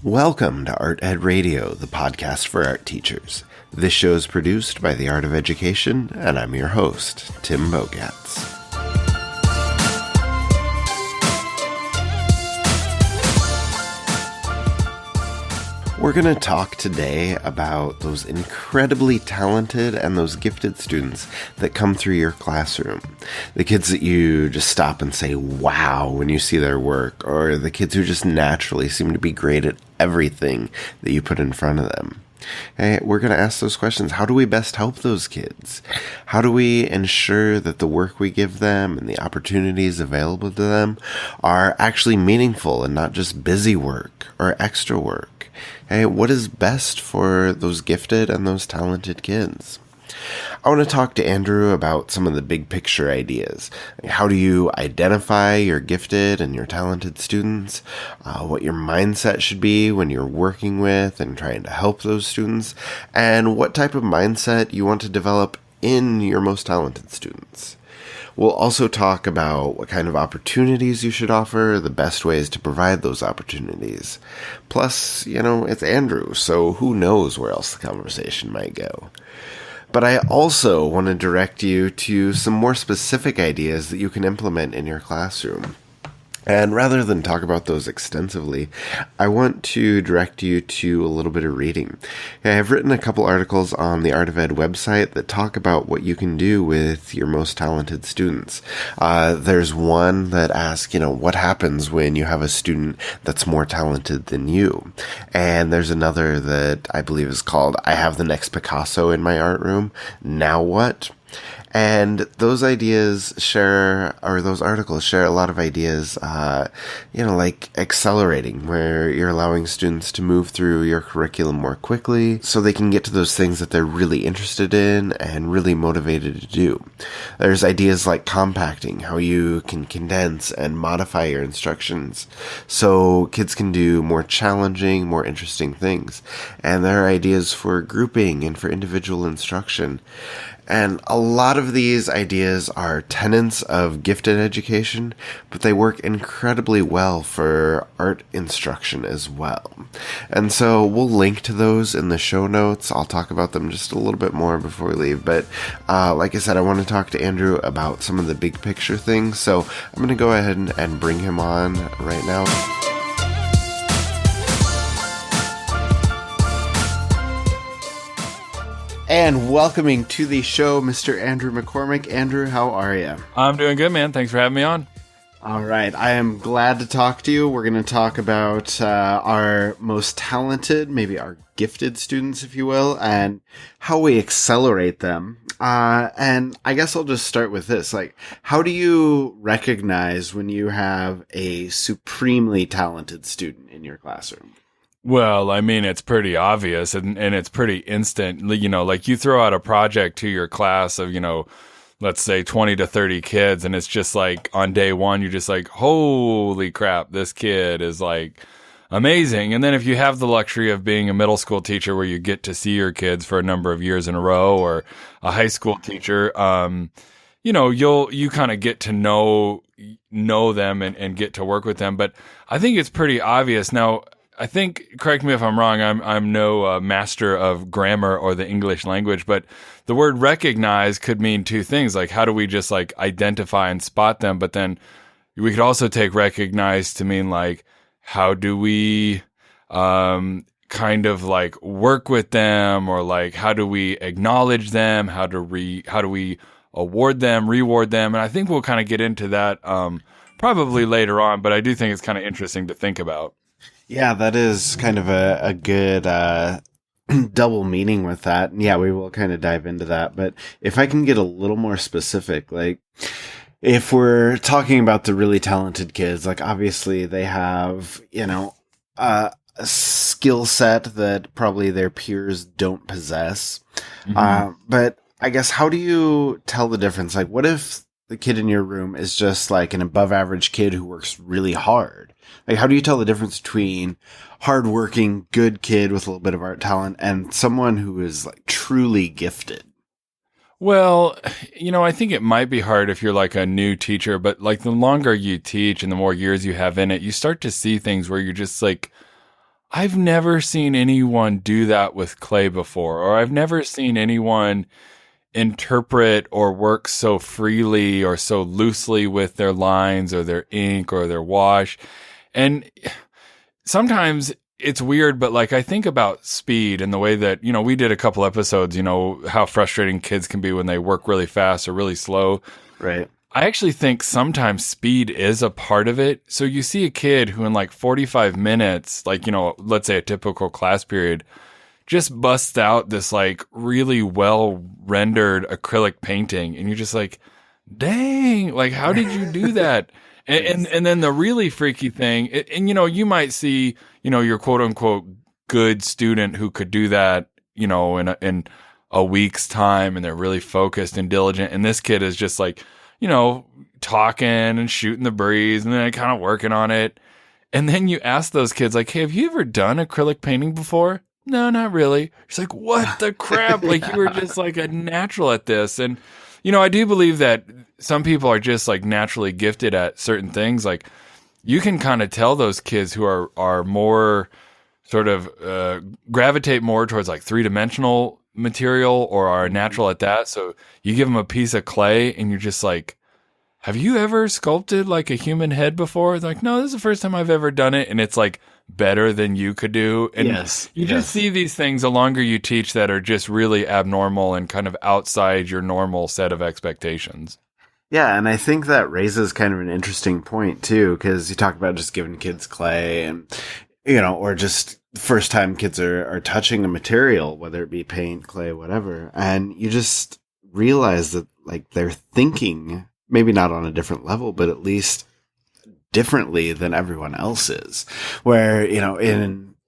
Welcome to Art Ed Radio, the podcast for art teachers. This show is produced by The Art of Education, and I'm your host, Tim Bogatz. We're going to talk today about those incredibly talented and those gifted students that come through your classroom. The kids that you just stop and say, wow, when you see their work, or the kids who just naturally seem to be great at everything that you put in front of them. Hey, we're going to ask those questions. How do we best help those kids? How do we ensure that the work we give them and the opportunities available to them are actually meaningful and not just busy work or extra work? Hey, what is best for those gifted and those talented kids? I want to talk to Andrew about some of the big picture ideas. How do you identify your gifted and your talented students? What your mindset should be when you're working with and trying to help those students? And what type of mindset you want to develop in your most talented students? We'll also talk about what kind of opportunities you should offer, the best ways to provide those opportunities. Plus, it's Andrew, so who knows where else the conversation might go. But I also want to direct you to some more specific ideas that you can implement in your classroom. And rather than talk about those extensively, I want to direct you to a little bit of reading. I've written a couple articles on the Art of Ed website that talk about what you can do with your most talented students. There's one that asks, what happens when you have a student that's more talented than you? And there's another that I believe is called, I have the next Picasso in my art room. Now what? And those articles share a lot of ideas, like accelerating, where you're allowing students to move through your curriculum more quickly so they can get to those things that they're really interested in and really motivated to do. There's ideas like compacting, how you can condense and modify your instructions so kids can do more challenging, more interesting things. And there are ideas for grouping and for individual instruction. And a lot of these ideas are tenets of gifted education, but they work incredibly well for art instruction as well. And so we'll link to those in the show notes. I'll talk about them just a little bit more before we leave. But like I said, I want to talk to Andrew about some of the big picture things. So I'm going to go ahead and bring him on right now. And welcoming to the show, Mr. Andrew McCormick. Andrew, how are you? I'm doing good, man. Thanks for having me on. All right. I am glad to talk to you. We're going to talk about our most talented, maybe our gifted students, if you will, and how we accelerate them. And I guess I'll just start with this. How do you recognize when you have a supremely talented student in your classroom? Well, it's pretty obvious and it's pretty instant. Like you throw out a project to your class of, let's say 20 to 30 kids. And it's just like on day one, you're just like, holy crap, this kid is like amazing. And then if you have the luxury of being a middle school teacher where you get to see your kids for a number of years in a row, or a high school teacher, you kind of get to know them and get to work with them. But I think it's pretty obvious. Now, I think, correct me if I'm wrong, I'm no master of grammar or the English language, but the word recognize could mean two things. Like, how do we just identify and spot them? But then we could also take recognize to mean how do we kind of work with them, or how do we acknowledge them? How do we award them, reward them? And I think we'll kind of get into that probably later on, but I do think it's kind of interesting to think about. Yeah, that is kind of a good double meaning with that. Yeah, we will kind of dive into that. But if I can get a little more specific, if we're talking about the really talented kids, obviously they have, a skill set that probably their peers don't possess. Mm-hmm. But I guess, how do you tell the difference? What if the kid in your room is just an above average kid who works really hard? How do you tell the difference between hardworking, good kid with a little bit of art talent and someone who is truly gifted? Well, I think it might be hard if you're a new teacher, but the longer you teach and the more years you have in it, you start to see things where you're just I've never seen anyone do that with clay before, or I've never seen anyone interpret or work so freely or so loosely with their lines or their ink or their wash. And sometimes it's weird, but like I think about speed and the way that, we did a couple episodes, how frustrating kids can be when they work really fast or really slow. Right. I actually think sometimes speed is a part of it. So you see a kid who in like 45 minutes, like, let's say a typical class period, just busts out this like really well rendered acrylic painting. And you're just like, dang, like, how did you do that? And then the really freaky thing, and you might see, your quote unquote good student who could do that, in a week's time, and they're really focused and diligent. And this kid is just like, talking and shooting the breeze and then kind of working on it. And then you ask those kids like, hey, have you ever done acrylic painting before? No, not really. It's like, what the crap? Like you were just like a natural at this. And, I do believe that some people are just like naturally gifted at certain things. Like you can kind of tell those kids who are more sort of gravitate more towards like 3-dimensional material or are natural at that. So you give them a piece of clay and you're just like, have you ever sculpted like a human head before? They're like, no, this is the first time I've ever done it. And it's like better than you could do. And you just see these things the longer you teach that are just really abnormal and kind of outside your normal set of expectations. Yeah, and I think that raises kind of an interesting point too, because you talk about just giving kids clay and, or just first time kids are touching a material, whether it be paint, clay, whatever, and you just realize that like they're thinking maybe not on a different level, but at least differently than everyone else is. Where,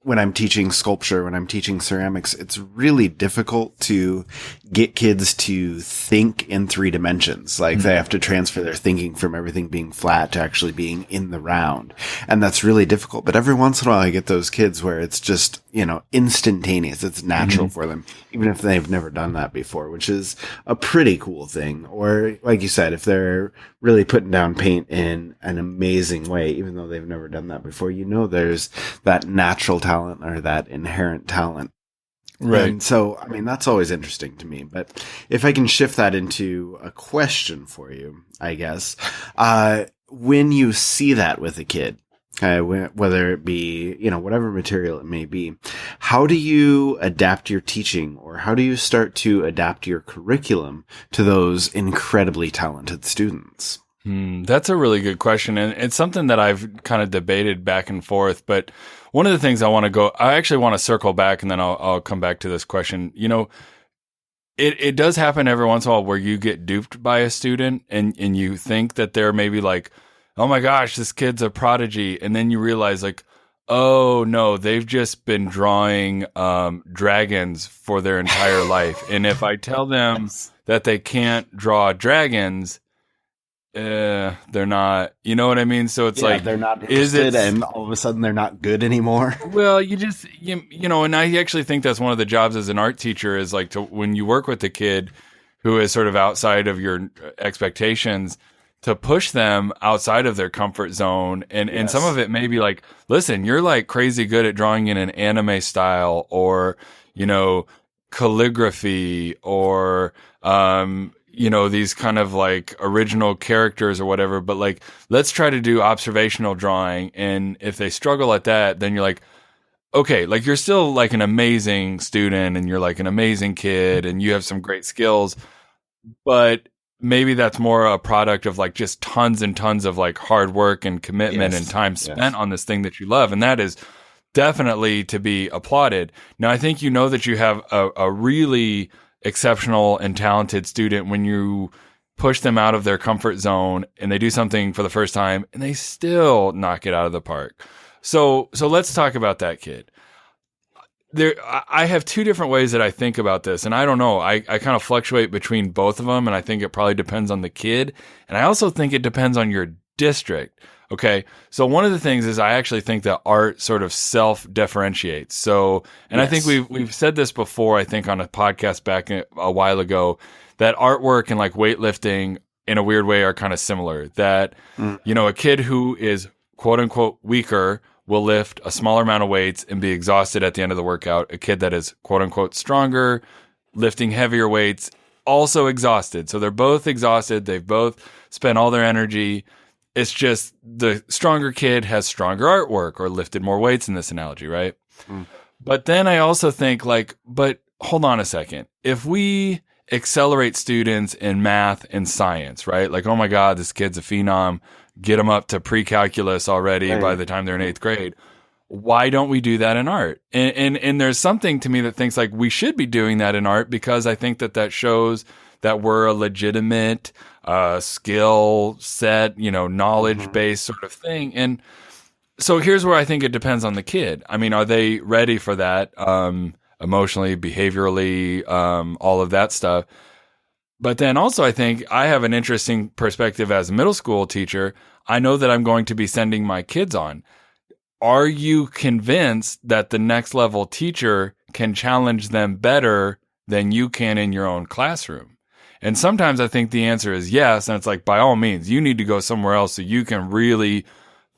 when I'm teaching sculpture, when I'm teaching ceramics, it's really difficult to get kids to think in 3 dimensions. Like they have to transfer their thinking from everything being flat to actually being in the round. And that's really difficult. But every once in a while I get those kids where it's just, instantaneous. It's natural for them, even if they've never done that before, which is a pretty cool thing. Or like you said, if they're really putting down paint in an amazing way, even though they've never done that before, there's that natural talent or that inherent talent. Right. And so, I mean, that's always interesting to me. But if I can shift that into a question for you, I guess, when you see that with a kid, whether it be, whatever material it may be, how do you adapt your teaching, or how do you start to adapt your curriculum to those incredibly talented students? That's a really good question. And it's something that I've kind of debated back and forth. But one of the things I actually want to circle back, and then I'll come back to this question. It does happen every once in a while where you get duped by a student and you think that they're maybe like, oh my gosh, this kid's a prodigy. And then you realize like, oh no, they've just been drawing dragons for their entire life. And if I tell them that they can't draw dragons, they're not, you know what I mean? So it's like, they're not interested, and all of a sudden they're not good anymore. Well, and I actually think that's one of the jobs as an art teacher is like when you work with a kid who is sort of outside of your expectations, to push them outside of their comfort zone. And some of it may be like, listen, you're like crazy good at drawing in an anime style or, calligraphy or, these kind of like original characters or whatever, but like, let's try to do observational drawing. And if they struggle at that, then you're like, okay, like you're still like an amazing student and you're like an amazing kid and you have some great skills, but maybe that's more a product of like just tons and tons of like hard work and commitment and time spent on this thing that you love. And that is definitely to be applauded. Now, I think that you have a really exceptional and talented student when you push them out of their comfort zone and they do something for the first time and they still knock it out of the park. So let's talk about that kid. I have 2 different ways that I think about this, and I don't know. I kind of fluctuate between both of them, and I think it probably depends on the kid, and I also think it depends on your district. Okay, so one of the things is I actually think that art sort of self-differentiates. So, and I think we've said this before, I think on a podcast back a while ago, that artwork and like weightlifting in a weird way are kind of similar. That, a kid who is quote unquote weaker will lift a smaller amount of weights and be exhausted at the end of the workout. A kid that is quote unquote stronger, lifting heavier weights, also exhausted. So they're both exhausted. They've both spent all their energy. It's just the stronger kid has stronger artwork or lifted more weights in this analogy, right? But then I also think but hold on a second. If we accelerate students in math and science, right? Like, oh my God, this kid's a phenom. Get them up to pre-calculus already by the time they're in 8th grade. Why don't we do that in art? And there's something to me that thinks like we should be doing that in art, because I think that shows that we're a legitimate skill set, knowledge-based sort of thing. And so here's where I think it depends on the kid. I mean, are they ready for that emotionally, behaviorally, all of that stuff? But then also I think I have an interesting perspective as a middle school teacher. I know that I'm going to be sending my kids on. Are you convinced that the next level teacher can challenge them better than you can in your own classroom? And sometimes I think the answer is yes. And it's like, by all means, you need to go somewhere else so you can really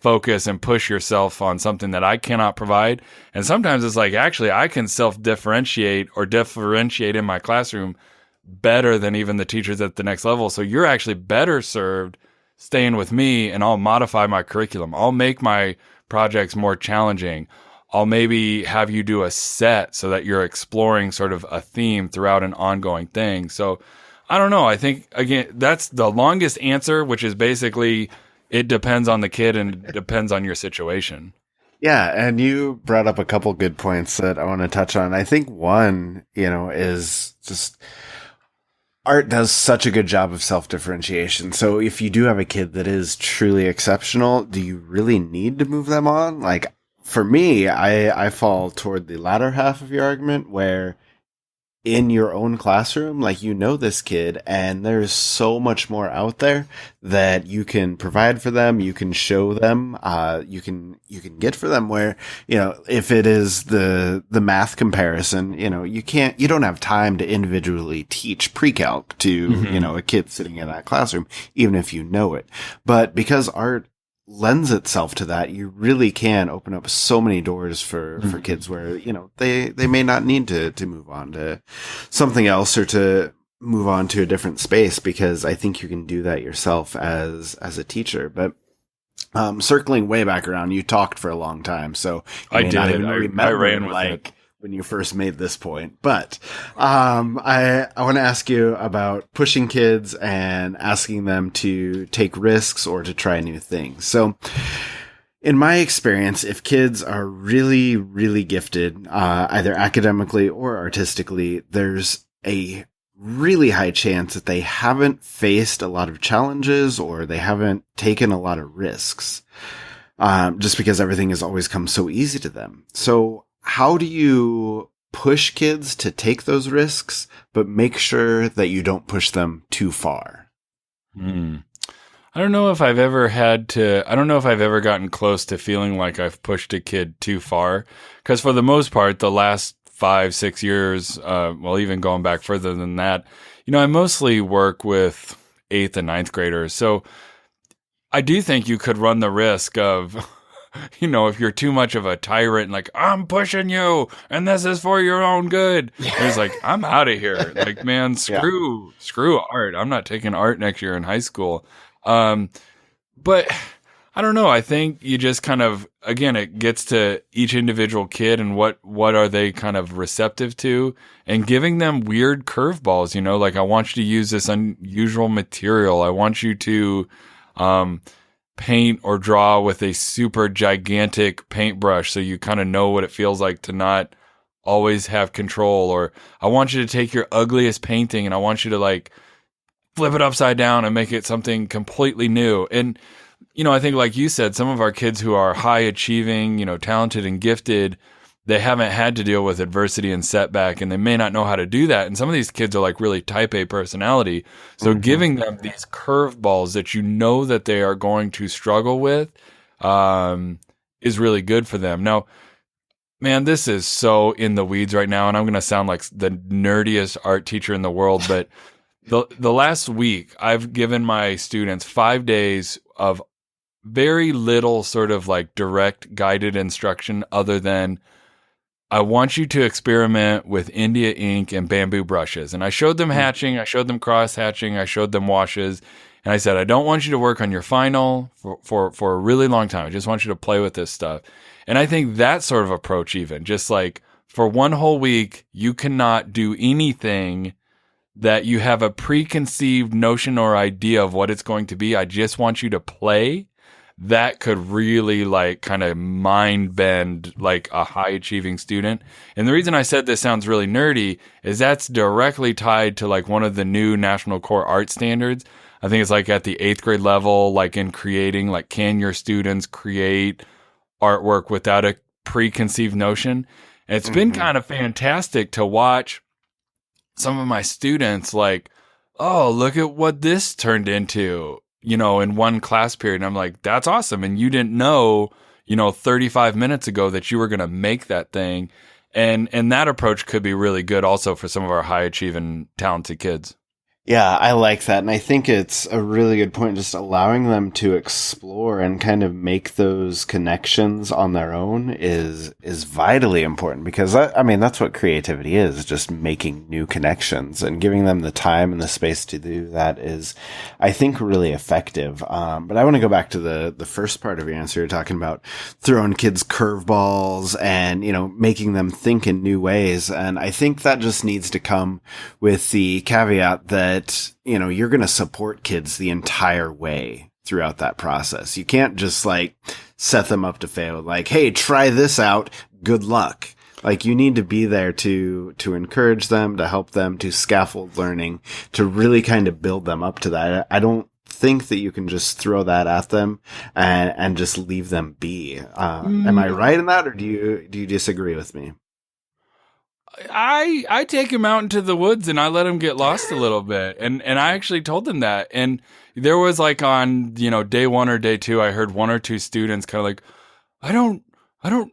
focus and push yourself on something that I cannot provide. And sometimes it's like, actually, I can self-differentiate or differentiate in my classroom better than even the teachers at the next level. So you're actually better served staying with me, and I'll modify my curriculum. I'll make my projects more challenging. I'll maybe have you do a set so that you're exploring sort of a theme throughout an ongoing thing. So I don't know. I think, again, that's the longest answer, which is basically it depends on the kid and it depends on your situation. Yeah, and you brought up a couple good points that I want to touch on. I think one, is just art does such a good job of self-differentiation. So if you do have a kid that is truly exceptional, do you really need to move them on? Like, for me, I fall toward the latter half of your argument, where in your own classroom, like, this kid, and there's so much more out there that you can provide for them, you can show them, you can get for them, where, if it is the math comparison, you don't have time to individually teach pre-calc to, a kid sitting in that classroom, even if you know it. But because art lends itself to that, you really can open up so many doors for kids where, they may not need to move on to something else or to move on to a different space, because I think you can do that yourself as a teacher. But circling way back around, you talked for a long time, so I did. I ran with it when you first made this point. But I want to ask you about pushing kids and asking them to take risks or to try new things. So in my experience, if kids are really, really gifted, either academically or artistically, there's a really high chance that they haven't faced a lot of challenges or they haven't taken a lot of risks, just because everything has always come so easy to them. So how do you push kids to take those risks, but make sure that you don't push them too far? I don't know if I've ever gotten close to feeling like I've pushed a kid too far. Because for the most part, the last 5-6 years, even going back further than that, I mostly work with 8th and 9th graders. So I do think you could run the risk of, if you're too much of a tyrant, like, I'm pushing you and this is for your own good. It's like, I'm out of here. Like, man, screw art. I'm not taking art next year in high school. But I don't know. I think you just kind of, again, it gets to each individual kid and what are they kind of receptive to, and giving them weird curveballs, like, I want you to use this unusual material. I want you to, paint or draw with a super gigantic paintbrush so you kind of know what it feels like to not always have control. Or I want you to take your ugliest painting and I want you to like flip it upside down and make it something completely new. And, I think like you said, some of our kids who are high achieving, talented and gifted, they haven't had to deal with adversity and setback, and they may not know how to do that. And some of these kids are like really type A personality. So giving them these curveballs that that they are going to struggle with is really good for them. Now, man, this is so in the weeds right now, and I'm going to sound like the nerdiest art teacher in the world, but the last week I've given my students 5 days of very little sort of like direct guided instruction other than I want you to experiment with India ink and bamboo brushes. And I showed them hatching, I showed them cross hatching, I showed them washes. And I said, I don't want you to work on your final for a really long time. I just want you to play with this stuff. And I think that sort of approach, even just like for one whole week, you cannot do anything that you have a preconceived notion or idea of what it's going to be. I just want you to play. That could really like kind of mind bend like a high achieving student. And the reason I said this sounds really nerdy is that's directly tied to like one of the new National Core Art Standards. I think it's like at the 8th grade level, like in creating, like, can your students create artwork without a preconceived notion? And it's been kind of fantastic to watch some of my students like, oh, look at what this turned into, in one class period. And I'm like, that's awesome. And you didn't know, 35 minutes ago that you were going to make that thing. And that approach could be really good also for some of our high achieving, talented kids. Yeah, I like that. And I think it's a really good point, just allowing them to explore and kind of make those connections on their own is vitally important, because that's what creativity is, just making new connections, and giving them the time and the space to do that is, I think, really effective. But I want to go back to the first part of your answer. You're talking about throwing kids curveballs and, making them think in new ways. And I think that just needs to come with the caveat that, you're going to support kids the entire way throughout that process. You can't just like set them up to fail. Like, hey, try this out. Good luck. Like, you need to be there to encourage them, to help them, to scaffold learning, to really kind of build them up to that. I don't think that you can just throw that at them and just leave them be. Am I right in that, or do you disagree with me? I take him out into the woods and I let him get lost a little bit. And I actually told him that. And there was like on, day 1 or day 2, I heard 1 or 2 students kind of like, I don't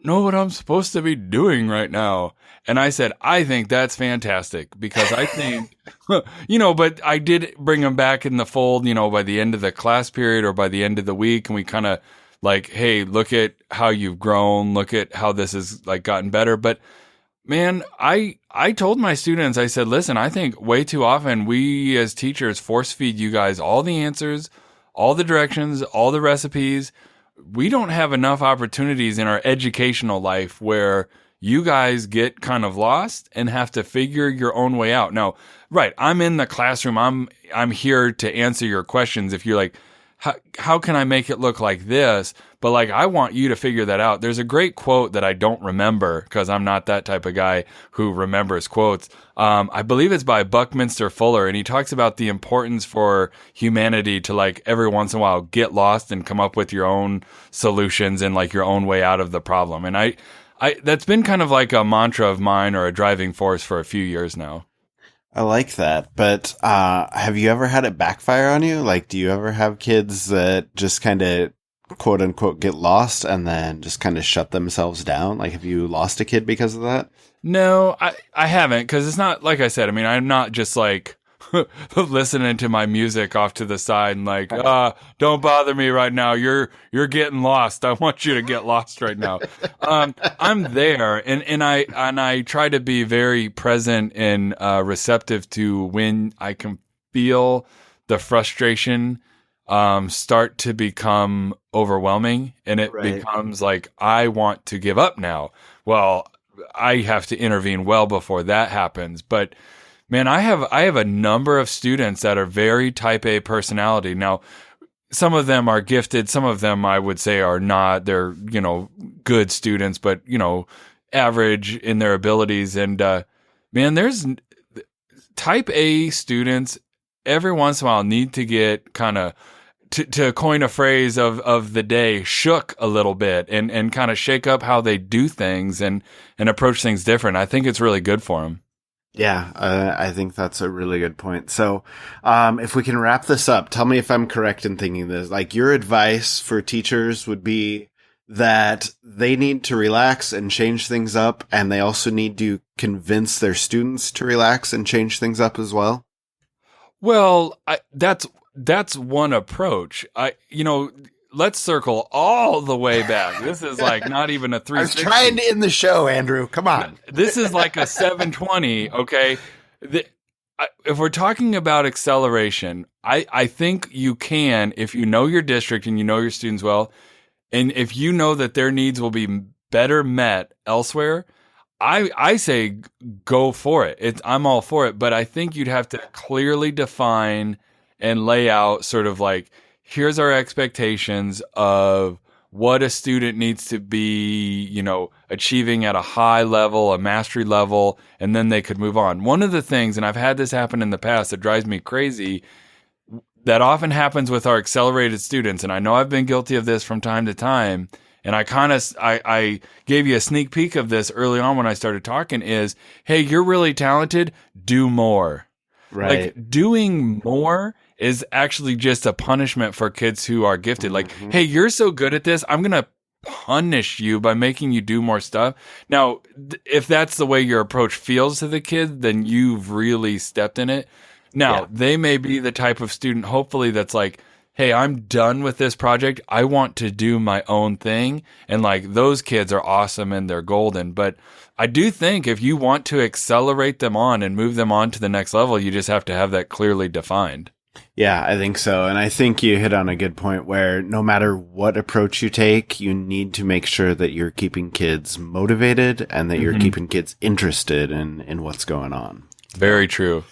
know what I'm supposed to be doing right now. And I said, I think that's fantastic, because I think, but I did bring him back in the fold, by the end of the class period or by the end of the week. And we kind of like, hey, look at how you've grown. Look at how this has like gotten better. But man, I told my students, I said, listen, I think way too often we as teachers force feed you guys all the answers, all the directions, all the recipes. We don't have enough opportunities in our educational life where you guys get kind of lost and have to figure your own way out. Now, right, I'm in the classroom. I'm here to answer your questions. If you're like, how can I make it look like this? But like, I want you to figure that out. There's a great quote that I don't remember because I'm not that type of guy who remembers quotes. I believe it's by Buckminster Fuller, and he talks about the importance for humanity to like every once in a while get lost and come up with your own solutions and like your own way out of the problem. And I that's been kind of like a mantra of mine, or a driving force, for a few years now. I like that. But have you ever had it backfire on you? Like, do you ever have kids that just kind of quote unquote get lost and then just kind of shut themselves down? Like, have you lost a kid because of that? No, I haven't, because it's not, like I said, I mean, I'm not just like listening to my music off to the side and like, don't bother me right now. You're getting lost. I want you to get lost right now. I'm there, and I try to be very present and receptive to when I can feel the frustration start to become overwhelming, and it becomes like, I want to give up now. Well, I have to intervene well before that happens. But man, I have a number of students that are very type A personality. Now, some of them are gifted. Some of them I would say are not. They're, good students, but, average in their abilities. And, man, there's type A students every once in a while need to get kind of, to coin a phrase of the day, shook a little bit and kind of shake up how they do things and approach things different. I think it's really good for them. Yeah, I think that's a really good point. So, if we can wrap this up, tell me if I'm correct in thinking this. Like, your advice for teachers would be that they need to relax and change things up, and they also need to convince their students to relax and change things up as well? Well, that's one approach. let's circle all the way back. This is like not even a 360. I was trying to end the show, Andrew. Come on. This is like a 720. Okay. If we're talking about acceleration, I think you can, if you know your district and you know your students well, and if you know that their needs will be better met elsewhere, I say go for it. I'm all for it, but I think you'd have to clearly define and lay out sort of like, here's our expectations of what a student needs to be, you know, achieving at a high level, a mastery level, and then they could move on. One of the things, and I've had this happen in the past that drives me crazy, that often happens with our accelerated students, and I know I've been guilty of this from time to time, and I gave you a sneak peek of this early on when I started talking, is, hey, you're really talented, do more. Right. Like, doing more is actually just a punishment for kids who are gifted. Like, hey, you're so good at this, I'm going to punish you by making you do more stuff. Now, if that's the way your approach feels to the kid, then you've really stepped in it. Now, they may be the type of student, hopefully, that's like, hey, I'm done with this project. I want to do my own thing. And like, those kids are awesome and they're golden. But I do think if you want to accelerate them on and move them on to the next level, you just have to have that clearly defined. Yeah, I think so. And I think you hit on a good point where no matter what approach you take, you need to make sure that you're keeping kids motivated and that you're keeping kids interested in what's going on. Very true.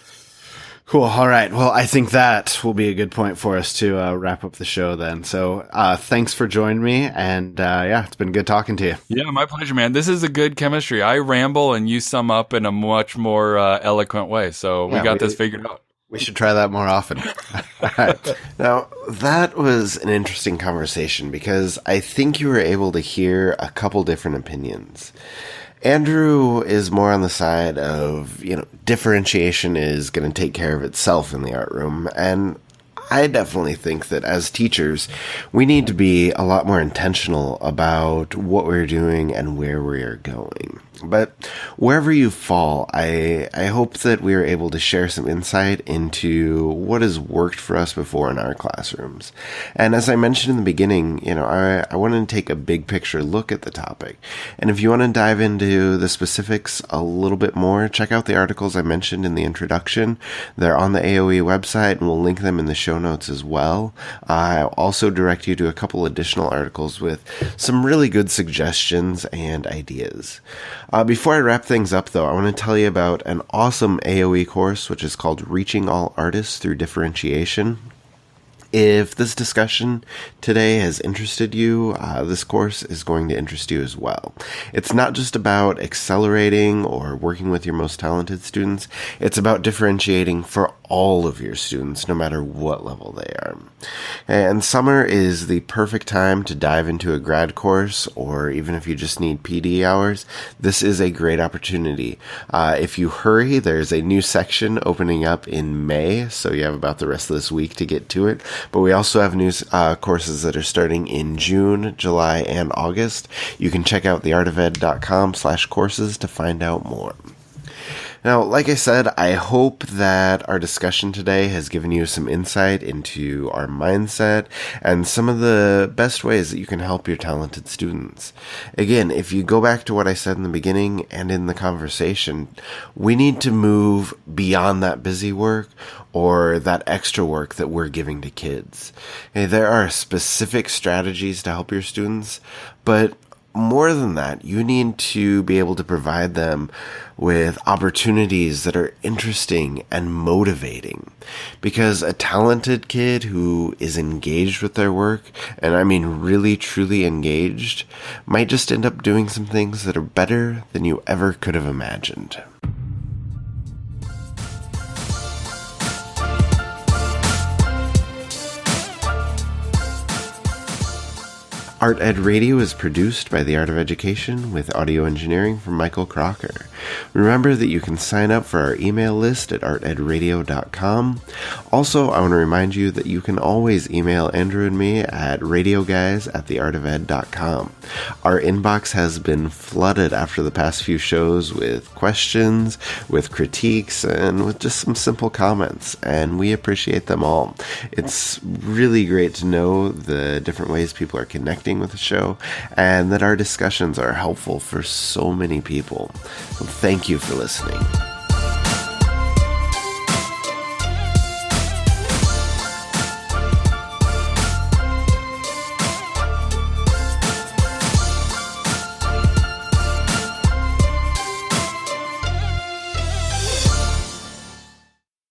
Cool. All right. Well, I think that will be a good point for us to wrap up the show then. So thanks for joining me. And it's been good talking to you. Yeah, my pleasure, man. This is a good chemistry. I ramble and you sum up in a much more eloquent way. So we got this figured out. We should try that more often. All right. Now, that was an interesting conversation because I think you were able to hear a couple different opinions. Andrew is more on the side of, differentiation is going to take care of itself in the art room. And I definitely think that as teachers, we need to be a lot more intentional about what we're doing and where we are going. But wherever you fall, I hope that we are able to share some insight into what has worked for us before in our classrooms. And as I mentioned in the beginning, I want to take a big picture look at the topic. And if you want to dive into the specifics a little bit more, check out the articles I mentioned in the introduction. They're on the AOE website, and we'll link them in the show notes as well. I'll also direct you to a couple additional articles with some really good suggestions and ideas. Before I wrap things up, though, I want to tell you about an awesome AOE course, which is called Reaching All Artists Through Differentiation. If this discussion today has interested you, this course is going to interest you as well. It's not just about accelerating or working with your most talented students. It's about differentiating for all of your students, no matter what level they are. And summer is the perfect time to dive into a grad course, or even if you just need PD hours, this is a great opportunity. If you hurry, there's a new section opening up in May, so you have about the rest of this week to get to it. But we also have new courses that are starting in June, July, and August. You can check out theartofed.com/courses to find out more. Now, like I said, I hope that our discussion today has given you some insight into our mindset and some of the best ways that you can help your talented students. Again, if you go back to what I said in the beginning and in the conversation, we need to move beyond that busy work or that extra work that we're giving to kids. Hey, there are specific strategies to help your students, but more than that, you need to be able to provide them with opportunities that are interesting and motivating. Because a talented kid who is engaged with their work, and I mean really truly engaged, might just end up doing some things that are better than you ever could have imagined. Art Ed Radio is produced by The Art of Education with audio engineering from Michael Crocker. Remember that you can sign up for our email list at artedradio.com. Also, I want to remind you that you can always email Andrew and me at radioguys@theartofed.com. Our inbox has been flooded after the past few shows with questions, with critiques, and with just some simple comments, and we appreciate them all. It's really great to know the different ways people are connecting with the show, and that our discussions are helpful for so many people. So thank you for listening.